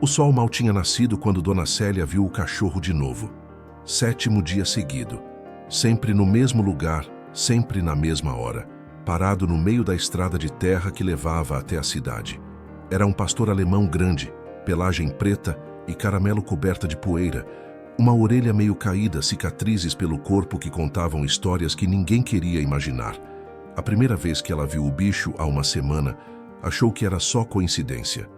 O sol mal tinha nascido quando Dona Célia viu o cachorro de novo. 7º dia seguido. Sempre no mesmo lugar, sempre na mesma hora. Parado no meio da estrada de terra que levava até a cidade. Era um pastor alemão grande, pelagem preta e caramelo coberta de poeira. Uma orelha meio caída, cicatrizes pelo corpo que contavam histórias que ninguém queria imaginar. A primeira vez que ela viu o bicho, há uma semana, achou que era só coincidência.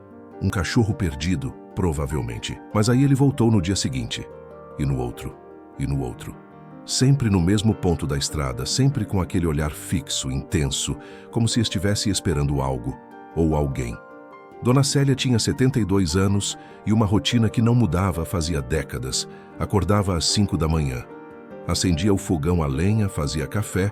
Um cachorro perdido, provavelmente. Mas aí ele voltou no dia seguinte. E no outro. E no outro. Sempre no mesmo ponto da estrada, sempre com aquele olhar fixo, intenso, como se estivesse esperando algo ou alguém. Dona Célia tinha 72 anos e uma rotina que não mudava fazia décadas. Acordava às 5 da manhã. Acendia o fogão a lenha, fazia café,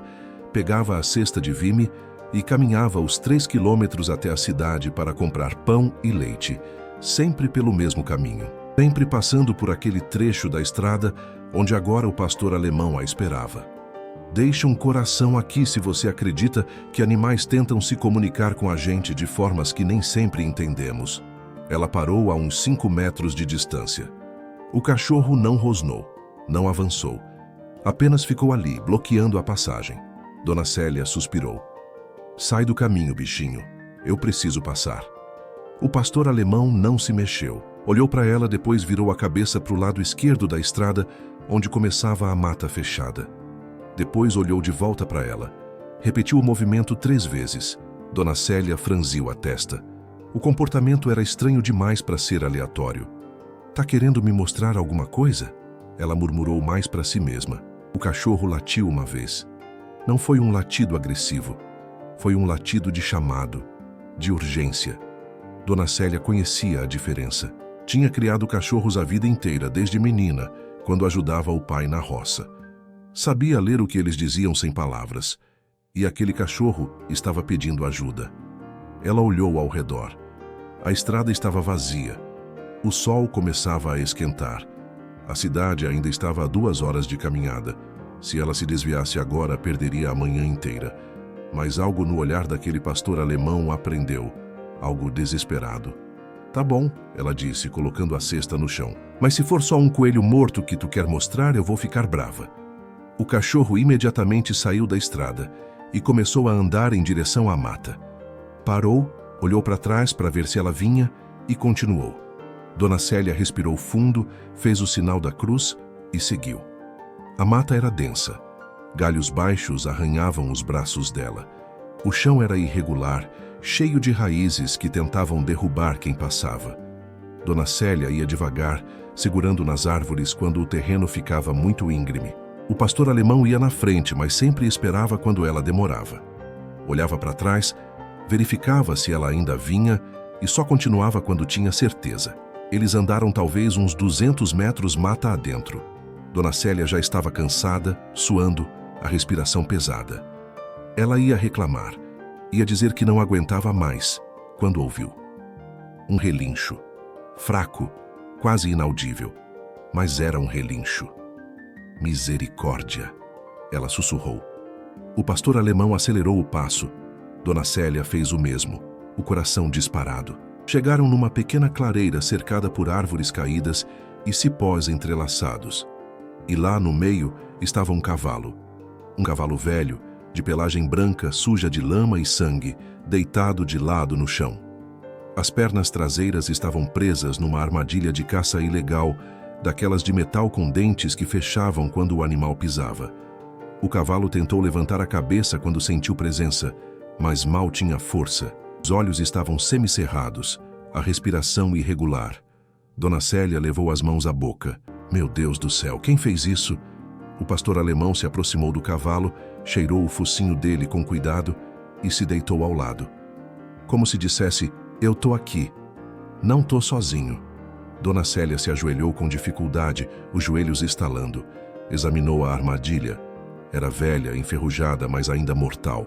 pegava a cesta de vime e caminhava os 3 quilômetros até a cidade para comprar pão e leite, sempre pelo mesmo caminho. Sempre passando por aquele trecho da estrada onde agora o pastor alemão a esperava. Deixa um coração aqui se você acredita que animais tentam se comunicar com a gente de formas que nem sempre entendemos. Ela parou a uns 5 metros de distância. O cachorro não rosnou, não avançou. Apenas ficou ali, bloqueando a passagem. Dona Célia suspirou. Sai do caminho, bichinho. Eu preciso passar. O pastor alemão não se mexeu. Olhou para ela, depois virou a cabeça para o lado esquerdo da estrada, onde começava a mata fechada. Depois olhou de volta para ela. Repetiu o movimento 3 vezes. Dona Célia franziu a testa. O comportamento era estranho demais para ser aleatório. Tá querendo me mostrar alguma coisa? Ela murmurou mais para si mesma. O cachorro latiu uma vez. Não foi um latido agressivo. Foi um latido de chamado, de urgência. Dona Célia conhecia a diferença. Tinha criado cachorros a vida inteira, desde menina, quando ajudava o pai na roça. Sabia ler o que eles diziam sem palavras. E aquele cachorro estava pedindo ajuda. Ela olhou ao redor. A estrada estava vazia. O sol começava a esquentar. A cidade ainda estava a 2 horas de caminhada. Se ela se desviasse agora, perderia a manhã inteira. Mas algo no olhar daquele pastor alemão aprendeu. Algo desesperado. Tá bom, ela disse, colocando a cesta no chão. Mas se for só um coelho morto que tu quer mostrar, eu vou ficar brava. O cachorro imediatamente saiu da estrada e começou a andar em direção à mata. Parou, olhou para trás para ver se ela vinha e continuou. Dona Célia respirou fundo, fez o sinal da cruz e seguiu. A mata era densa. Galhos baixos arranhavam os braços dela. O chão era irregular, cheio de raízes que tentavam derrubar quem passava. Dona Célia ia devagar, segurando nas árvores quando o terreno ficava muito íngreme. O pastor alemão ia na frente, mas sempre esperava quando ela demorava. Olhava para trás, verificava se ela ainda vinha e só continuava quando tinha certeza. Eles andaram talvez uns 200 metros mata adentro. Dona Célia já estava cansada, suando, a respiração pesada. Ela ia reclamar, ia dizer que não aguentava mais, quando ouviu. Um relincho. Fraco, quase inaudível, mas era um relincho. Misericórdia, ela sussurrou. O pastor alemão acelerou o passo. Dona Célia fez o mesmo, o coração disparado. Chegaram numa pequena clareira cercada por árvores caídas e cipós entrelaçados. E lá no meio estava um cavalo velho, de pelagem branca, suja de lama e sangue, deitado de lado no chão. As pernas traseiras estavam presas numa armadilha de caça ilegal, daquelas de metal com dentes que fechavam quando o animal pisava. O cavalo tentou levantar a cabeça quando sentiu presença, mas mal tinha força. Os olhos estavam semicerrados, a respiração irregular. Dona Célia levou as mãos à boca. Meu Deus do céu, quem fez isso? O pastor alemão se aproximou do cavalo, cheirou o focinho dele com cuidado e se deitou ao lado. Como se dissesse, eu tô aqui. Não tô sozinho. Dona Célia se ajoelhou com dificuldade, os joelhos estalando. Examinou a armadilha. Era velha, enferrujada, mas ainda mortal.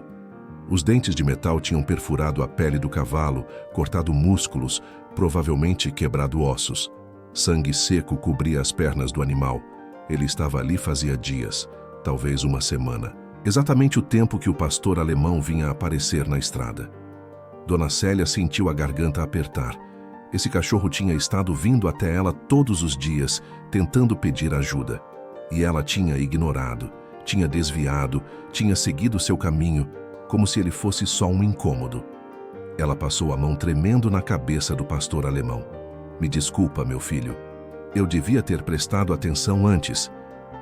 Os dentes de metal tinham perfurado a pele do cavalo, cortado músculos, provavelmente quebrado ossos. Sangue seco cobria as pernas do animal. Ele estava ali fazia dias, talvez uma semana. Exatamente o tempo que o pastor alemão vinha aparecer na estrada. Dona Célia sentiu a garganta apertar. Esse cachorro tinha estado vindo até ela todos os dias, tentando pedir ajuda. E ela tinha ignorado, tinha desviado, tinha seguido seu caminho, como se ele fosse só um incômodo. Ela passou a mão tremendo na cabeça do pastor alemão. Me desculpa, meu filho. Eu devia ter prestado atenção antes.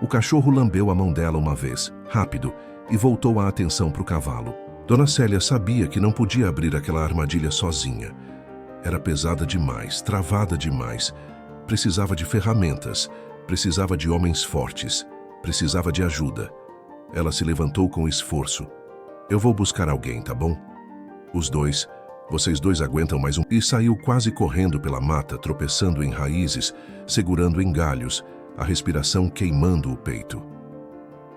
O cachorro lambeu a mão dela uma vez, rápido, e voltou a atenção para o cavalo. Dona Célia sabia que não podia abrir aquela armadilha sozinha. Era pesada demais, travada demais. Precisava de ferramentas, precisava de homens fortes, precisava de ajuda. Ela se levantou com esforço. Eu vou buscar alguém, tá bom? Vocês dois aguentam mais um... E saiu quase correndo pela mata, tropeçando em raízes, segurando em galhos, a respiração queimando o peito.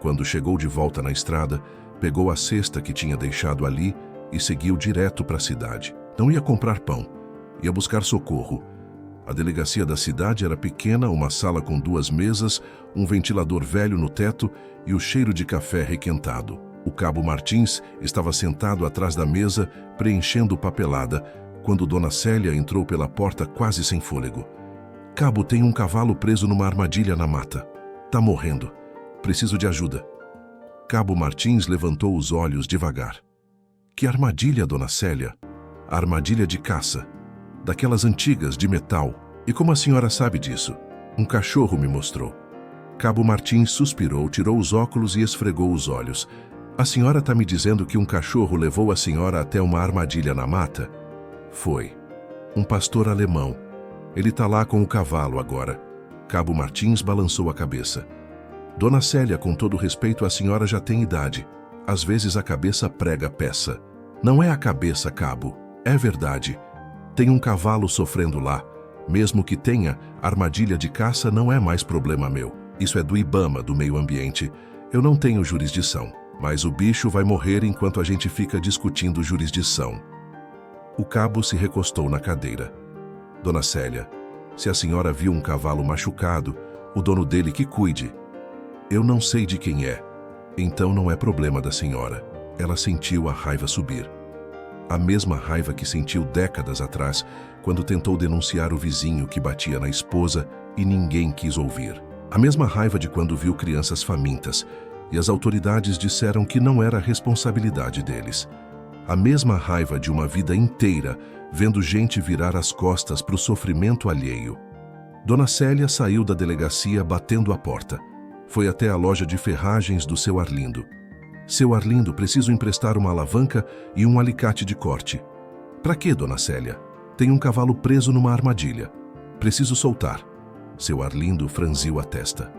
Quando chegou de volta na estrada, pegou a cesta que tinha deixado ali e seguiu direto para a cidade. Não ia comprar pão, ia buscar socorro. A delegacia da cidade era pequena, uma sala com 2 mesas, um ventilador velho no teto e o cheiro de café requentado. O cabo Martins estava sentado atrás da mesa, preenchendo papelada, quando Dona Célia entrou pela porta quase sem fôlego. Cabo, tem um cavalo preso numa armadilha na mata. Tá morrendo. Preciso de ajuda. Cabo Martins levantou os olhos devagar. Que armadilha, Dona Célia? A armadilha de caça. Daquelas antigas, de metal. E como a senhora sabe disso? Um cachorro me mostrou. Cabo Martins suspirou, tirou os óculos e esfregou os olhos. A senhora está me dizendo que um cachorro levou a senhora até uma armadilha na mata? Foi. Um pastor alemão. Ele está lá com o cavalo agora. Cabo Martins balançou a cabeça. Dona Célia, com todo respeito, a senhora já tem idade. Às vezes a cabeça prega a peça. Não é a cabeça, Cabo. É verdade. Tem um cavalo sofrendo lá. Mesmo que tenha, armadilha de caça não é mais problema meu. Isso é do IBAMA, do meio ambiente. Eu não tenho jurisdição. Mas o bicho vai morrer enquanto a gente fica discutindo jurisdição. O cabo se recostou na cadeira. Dona Célia, se a senhora viu um cavalo machucado, o dono dele que cuide. Eu não sei de quem é. Então não é problema da senhora. Ela sentiu a raiva subir. A mesma raiva que sentiu décadas atrás, quando tentou denunciar o vizinho que batia na esposa e ninguém quis ouvir. A mesma raiva de quando viu crianças famintas, e as autoridades disseram que não era responsabilidade deles. A mesma raiva de uma vida inteira vendo gente virar as costas para o sofrimento alheio. Dona Célia saiu da delegacia batendo a porta. Foi até a loja de ferragens do seu Arlindo. Seu Arlindo, preciso emprestar uma alavanca e um alicate de corte. Para quê, Dona Célia? Tem um cavalo preso numa armadilha. Preciso soltar. Seu Arlindo franziu a testa.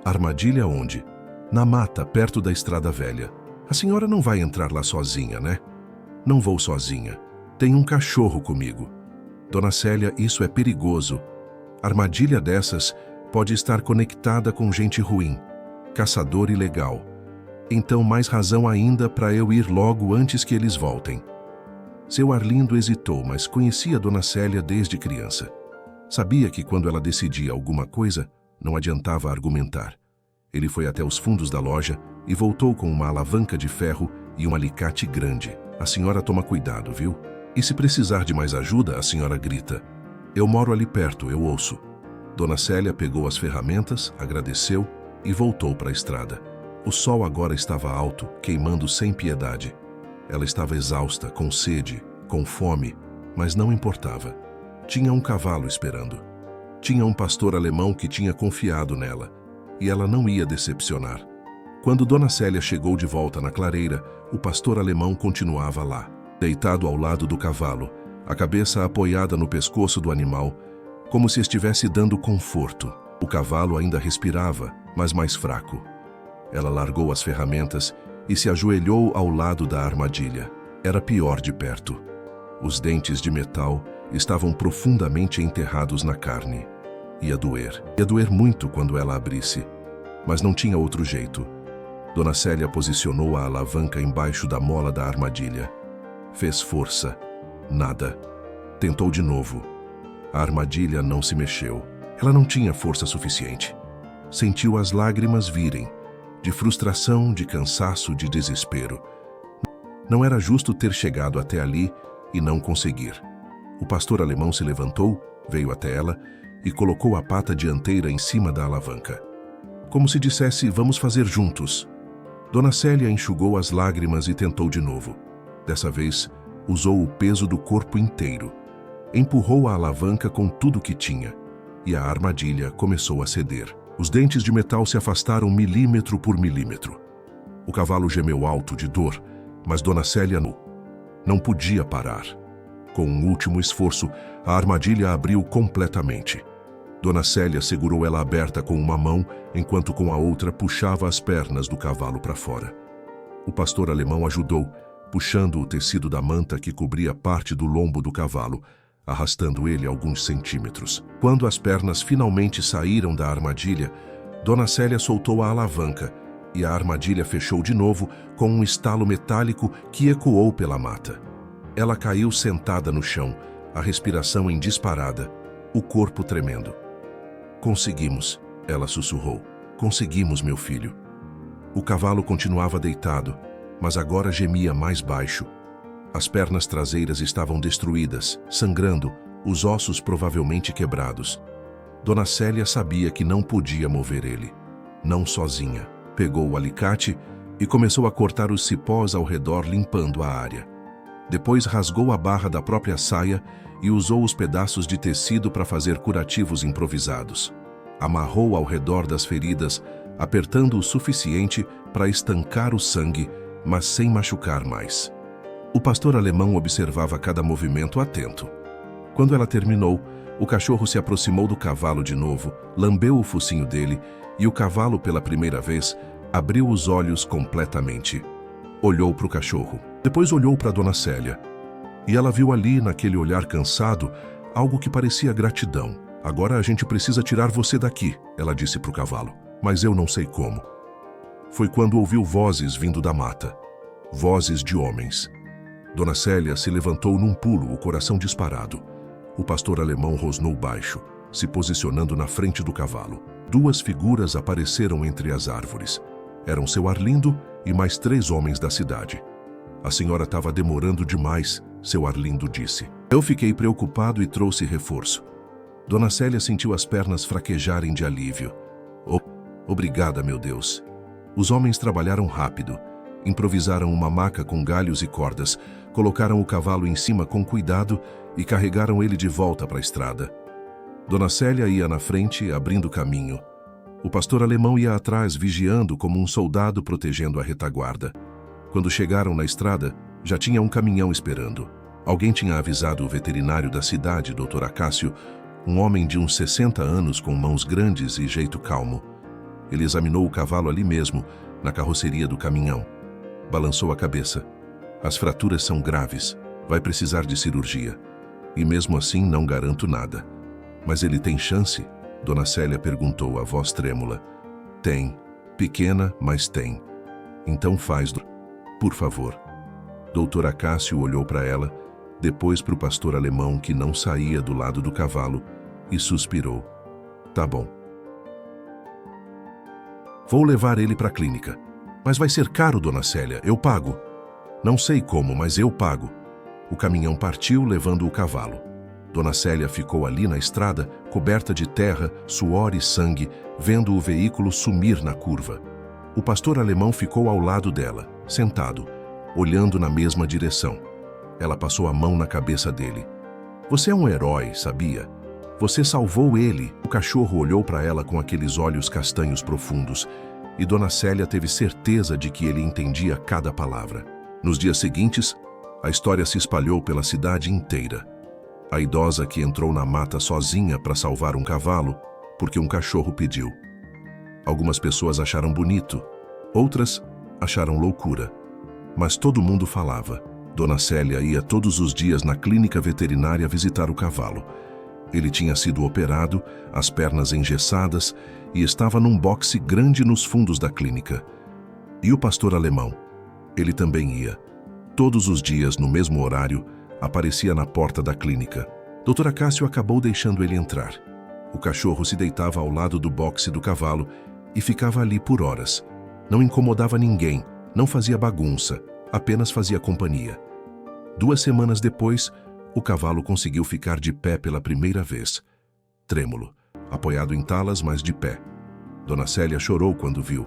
Armadilha onde? Na mata, perto da estrada velha. A senhora não vai entrar lá sozinha, né? Não vou sozinha. Tem um cachorro comigo. Dona Célia, isso é perigoso. Armadilha dessas pode estar conectada com gente ruim, caçador ilegal. Então mais razão ainda para eu ir logo antes que eles voltem. Seu Arlindo hesitou, mas conhecia Dona Célia desde criança. Sabia que quando ela decidia alguma coisa, não adiantava argumentar. Ele foi até os fundos da loja e voltou com uma alavanca de ferro e um alicate grande. A senhora toma cuidado, viu? E se precisar de mais ajuda, a senhora grita. Eu moro ali perto, eu ouço. Dona Célia pegou as ferramentas, agradeceu e voltou para a estrada. O sol agora estava alto, queimando sem piedade. Ela estava exausta, com sede, com fome, mas não importava. Tinha um cavalo esperando. Tinha um pastor alemão que tinha confiado nela. E ela não ia decepcionar. Quando Dona Célia chegou de volta na clareira, o pastor alemão continuava lá, deitado ao lado do cavalo, a cabeça apoiada no pescoço do animal, como se estivesse dando conforto. O cavalo ainda respirava, mas mais fraco. Ela largou as ferramentas e se ajoelhou ao lado da armadilha. Era pior de perto. Os dentes de metal estavam profundamente enterrados na carne. Ia doer muito quando ela abrisse, mas não tinha outro jeito. Dona Célia posicionou a alavanca embaixo da mola da armadilha. Fez força. Nada. Tentou de novo. A armadilha não se mexeu. Ela não tinha força suficiente. Sentiu as lágrimas virem, de frustração, de cansaço, de desespero. Não era justo ter chegado até ali e não conseguir. O pastor alemão se levantou, veio até ela e colocou a pata dianteira em cima da alavanca. Como se dissesse, vamos fazer juntos. Dona Célia enxugou as lágrimas e tentou de novo. Dessa vez, usou o peso do corpo inteiro. Empurrou a alavanca com tudo que tinha, e a armadilha começou a ceder. Os dentes de metal se afastaram milímetro por milímetro. O cavalo gemeu alto de dor, mas Dona Célia não podia parar. Com um último esforço, a armadilha abriu completamente. Dona Célia segurou ela aberta com uma mão, enquanto com a outra puxava as pernas do cavalo para fora. O pastor alemão ajudou, puxando o tecido da manta que cobria parte do lombo do cavalo, arrastando ele alguns centímetros. Quando as pernas finalmente saíram da armadilha, Dona Célia soltou a alavanca e a armadilha fechou de novo com um estalo metálico que ecoou pela mata. Ela caiu sentada no chão, a respiração em disparada, o corpo tremendo. Conseguimos, ela sussurrou. Conseguimos, meu filho. O cavalo continuava deitado, mas agora gemia mais baixo. As pernas traseiras estavam destruídas, sangrando, os ossos provavelmente quebrados. Dona Célia sabia que não podia mover ele. Não sozinha. Pegou o alicate e começou a cortar os cipós ao redor, limpando a área. Depois rasgou a barra da própria saia e usou os pedaços de tecido para fazer curativos improvisados. Amarrou ao redor das feridas, apertando o suficiente para estancar o sangue, mas sem machucar mais. O pastor alemão observava cada movimento atento. Quando ela terminou, o cachorro se aproximou do cavalo de novo, lambeu o focinho dele e o cavalo, pela primeira vez, abriu os olhos completamente. Olhou para o cachorro, depois olhou para Dona Célia. E ela viu ali, naquele olhar cansado, algo que parecia gratidão. Agora a gente precisa tirar você daqui, ela disse para o cavalo, mas eu não sei como. Foi quando ouviu vozes vindo da mata. Vozes de homens. Dona Célia se levantou num pulo, o coração disparado. O pastor alemão rosnou baixo, se posicionando na frente do cavalo. Duas figuras apareceram entre as árvores. Eram seu Arlindo e mais 3 homens da cidade. A senhora estava demorando demais, seu Arlindo disse. Eu fiquei preocupado e trouxe reforço. Dona Célia sentiu as pernas fraquejarem de alívio. Obrigada, meu Deus. Os homens trabalharam rápido. Improvisaram uma maca com galhos e cordas, colocaram o cavalo em cima com cuidado e carregaram ele de volta para a estrada. Dona Célia ia na frente, abrindo caminho. O pastor alemão ia atrás, vigiando como um soldado protegendo a retaguarda. Quando chegaram na estrada, já tinha um caminhão esperando. Alguém tinha avisado o veterinário da cidade, Dr. Acácio, um homem de uns 60 anos com mãos grandes e jeito calmo. Ele examinou o cavalo ali mesmo, na carroceria do caminhão. Balançou a cabeça. As fraturas são graves, vai precisar de cirurgia. E mesmo assim não garanto nada. Mas ele tem chance? Dona Célia perguntou, a voz trêmula. Tem. Pequena, mas tem. Então faz, por favor. Dr. Acácio olhou para ela, depois para o pastor alemão que não saía do lado do cavalo e suspirou. Tá bom. Vou levar ele para a clínica. Mas vai ser caro, Dona Célia, eu pago. Não sei como, mas eu pago. O caminhão partiu, levando o cavalo. Dona Célia ficou ali na estrada, coberta de terra, suor e sangue, vendo o veículo sumir na curva. O pastor alemão ficou ao lado dela, sentado, olhando na mesma direção. Ela passou a mão na cabeça dele. Você é um herói, sabia? Você salvou ele. O cachorro olhou para ela com aqueles olhos castanhos profundos, e Dona Célia teve certeza de que ele entendia cada palavra. Nos dias seguintes, a história se espalhou pela cidade inteira. A idosa que entrou na mata sozinha para salvar um cavalo, porque um cachorro pediu. Algumas pessoas acharam bonito, outras acharam loucura. Mas todo mundo falava. Dona Célia ia todos os dias na clínica veterinária visitar o cavalo. Ele tinha sido operado, as pernas engessadas e estava num boxe grande nos fundos da clínica. E o pastor alemão? Ele também ia. Todos os dias, no mesmo horário, aparecia na porta da clínica. Dr. Acácio acabou deixando ele entrar. O cachorro se deitava ao lado do boxe do cavalo e ficava ali por horas. Não incomodava ninguém, não fazia bagunça, apenas fazia companhia. 2 semanas depois, O cavalo conseguiu ficar de pé pela primeira vez. Trêmulo, apoiado em talas, mas de pé. Dona Célia chorou quando viu.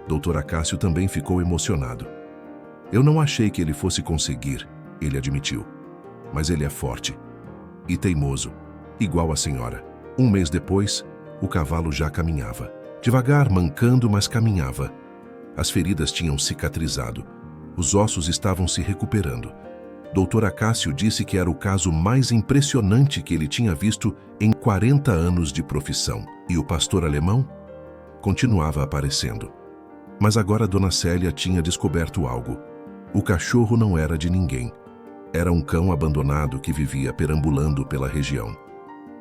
Dr. Acácio também ficou emocionado. Eu não achei que ele fosse conseguir, ele admitiu. Mas ele é forte. E teimoso, igual a senhora. Um mês depois, o cavalo já caminhava. Devagar, mancando, mas caminhava. As feridas tinham cicatrizado. Os ossos estavam se recuperando. Dr. Acácio disse que era o caso mais impressionante que ele tinha visto em 40 anos de profissão. E o pastor alemão? Continuava aparecendo. Mas agora Dona Célia tinha descoberto algo. O cachorro não era de ninguém. Era um cão abandonado que vivia perambulando pela região.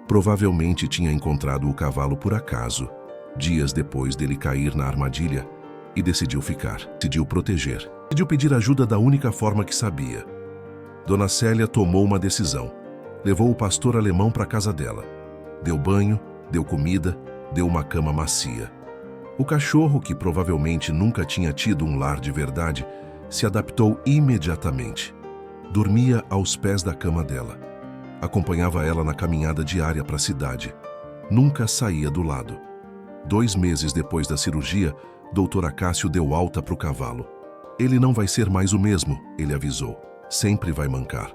Provavelmente tinha encontrado o cavalo por acaso, dias depois dele cair na armadilha, e decidiu ficar, decidiu proteger. Decidiu pedir ajuda da única forma que sabia. Dona Célia tomou uma decisão. Levou o pastor alemão para a casa dela. Deu banho, deu comida, deu uma cama macia. O cachorro, que provavelmente nunca tinha tido um lar de verdade, se adaptou imediatamente. Dormia aos pés da cama dela. Acompanhava ela na caminhada diária para a cidade. Nunca saía do lado. 2 meses depois da cirurgia, Dr. Acácio deu alta para o cavalo. Ele não vai ser mais o mesmo, ele avisou. Sempre vai mancar.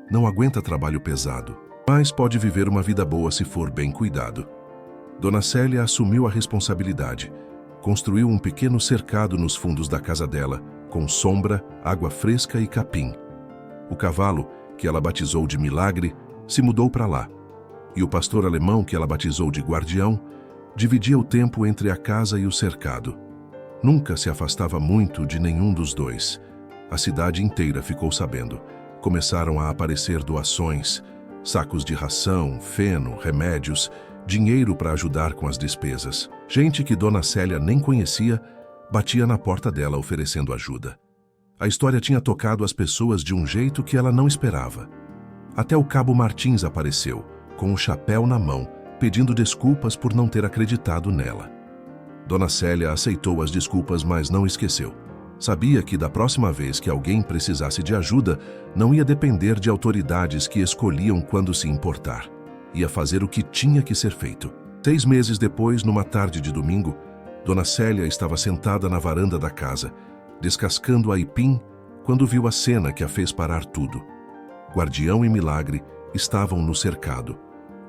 Não aguenta trabalho pesado, mas pode viver uma vida boa se for bem cuidado. Dona Célia assumiu a responsabilidade. Construiu um pequeno cercado nos fundos da casa dela, com sombra, água fresca e capim. O cavalo, que ela batizou de Milagre, se mudou para lá. E o pastor alemão, que ela batizou de Guardião, dividia o tempo entre a casa e o cercado. Nunca se afastava muito de nenhum dos dois. A cidade inteira ficou sabendo. Começaram a aparecer doações, sacos de ração, feno, remédios, dinheiro para ajudar com as despesas. Gente que Dona Célia nem conhecia, batia na porta dela oferecendo ajuda. A história tinha tocado as pessoas de um jeito que ela não esperava. Até o cabo Martins apareceu, com o chapéu na mão, pedindo desculpas por não ter acreditado nela. Dona Célia aceitou as desculpas, mas não esqueceu. Sabia que da próxima vez que alguém precisasse de ajuda, não ia depender de autoridades que escolhiam quando se importar. Ia fazer o que tinha que ser feito. 6 meses depois, numa tarde de domingo, Dona Célia estava sentada na varanda da casa, descascando aipim, quando viu a cena que a fez parar tudo. Guardião e Milagre estavam no cercado.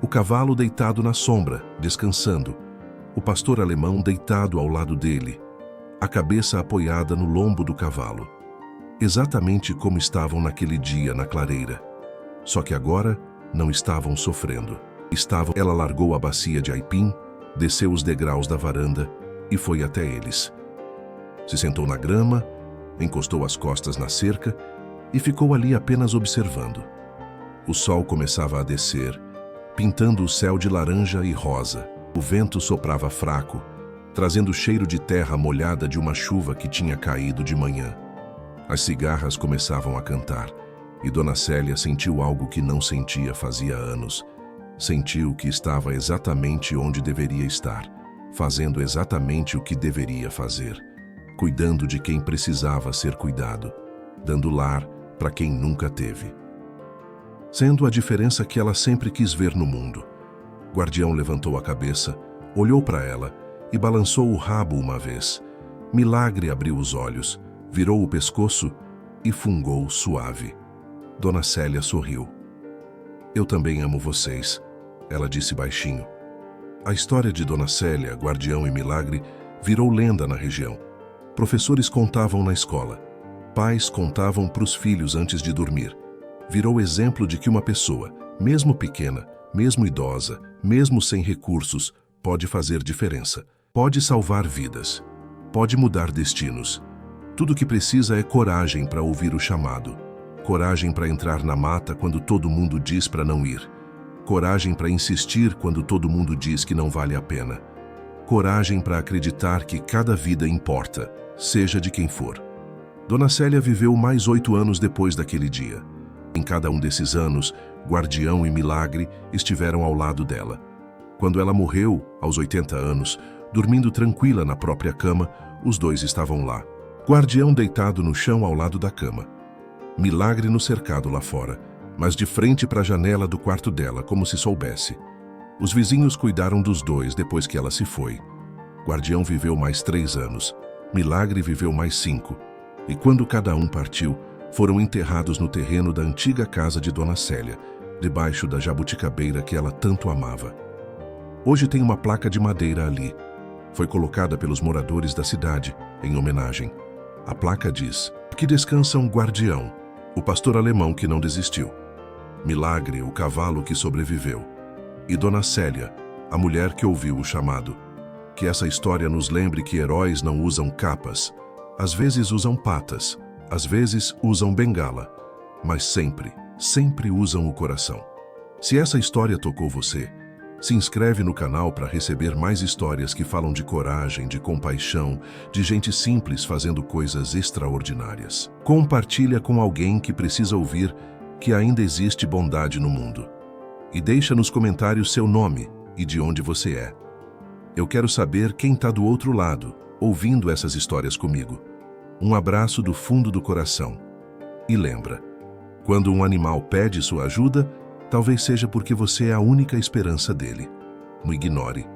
O cavalo deitado na sombra, descansando. O pastor alemão deitado ao lado dele, a cabeça apoiada no lombo do cavalo. Exatamente como estavam naquele dia na clareira. Só que agora não estavam sofrendo. Ela largou a bacia de aipim, desceu os degraus da varanda e foi até eles. Se sentou na grama, encostou as costas na cerca e ficou ali apenas observando. O sol começava a descer, pintando o céu de laranja e rosa. O vento soprava fraco, trazendo o cheiro de terra molhada de uma chuva que tinha caído de manhã. As cigarras começavam a cantar, e Dona Célia sentiu algo que não sentia fazia anos. Sentiu que estava exatamente onde deveria estar, fazendo exatamente o que deveria fazer, cuidando de quem precisava ser cuidado, dando lar para quem nunca teve. Sendo a diferença que ela sempre quis ver no mundo. Guardião levantou a cabeça, olhou para ela e balançou o rabo uma vez. Milagre abriu os olhos, virou o pescoço e fungou suave. Dona Célia sorriu. Eu também amo vocês, ela disse baixinho. A história de Dona Célia, Guardião e Milagre virou lenda na região. Professores contavam na escola. Pais contavam para os filhos antes de dormir. Virou exemplo de que uma pessoa, mesmo pequena, mesmo idosa, mesmo sem recursos, pode fazer diferença. Pode salvar vidas. Pode mudar destinos. Tudo o que precisa é coragem para ouvir o chamado. Coragem para entrar na mata quando todo mundo diz para não ir. Coragem para insistir quando todo mundo diz que não vale a pena. Coragem para acreditar que cada vida importa, seja de quem for. Dona Célia viveu mais 8 anos depois daquele dia. Em cada um desses anos, Guardião e Milagre estiveram ao lado dela. Quando ela morreu, aos 80 anos, dormindo tranquila na própria cama, os dois estavam lá. Guardião deitado no chão ao lado da cama. Milagre no cercado lá fora, mas de frente para a janela do quarto dela, como se soubesse. Os vizinhos cuidaram dos dois depois que ela se foi. Guardião viveu mais 3 anos, Milagre viveu mais 5, e quando cada um partiu, foram enterrados no terreno da antiga casa de Dona Célia, debaixo da jabuticabeira que ela tanto amava. Hoje tem uma placa de madeira ali. Foi colocada pelos moradores da cidade, em homenagem. A placa diz: "Que descansa um guardião, o pastor alemão que não desistiu. Milagre, o cavalo que sobreviveu. E Dona Célia, a mulher que ouviu o chamado. Que essa história nos lembre que heróis não usam capas. Às vezes usam patas, às vezes usam bengala, mas sempre, sempre usam o coração." Se essa história tocou você, se inscreve no canal para receber mais histórias que falam de coragem, de compaixão, de gente simples fazendo coisas extraordinárias. Compartilha com alguém que precisa ouvir que ainda existe bondade no mundo. E deixa nos comentários seu nome e de onde você é. Eu quero saber quem está do outro lado, ouvindo essas histórias comigo. Um abraço do fundo do coração. E lembra, quando um animal pede sua ajuda, talvez seja porque você é a única esperança dele. Não ignore.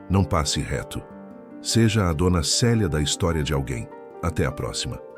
Não passe reto. Seja a Dona Célia da história de alguém. Até a próxima.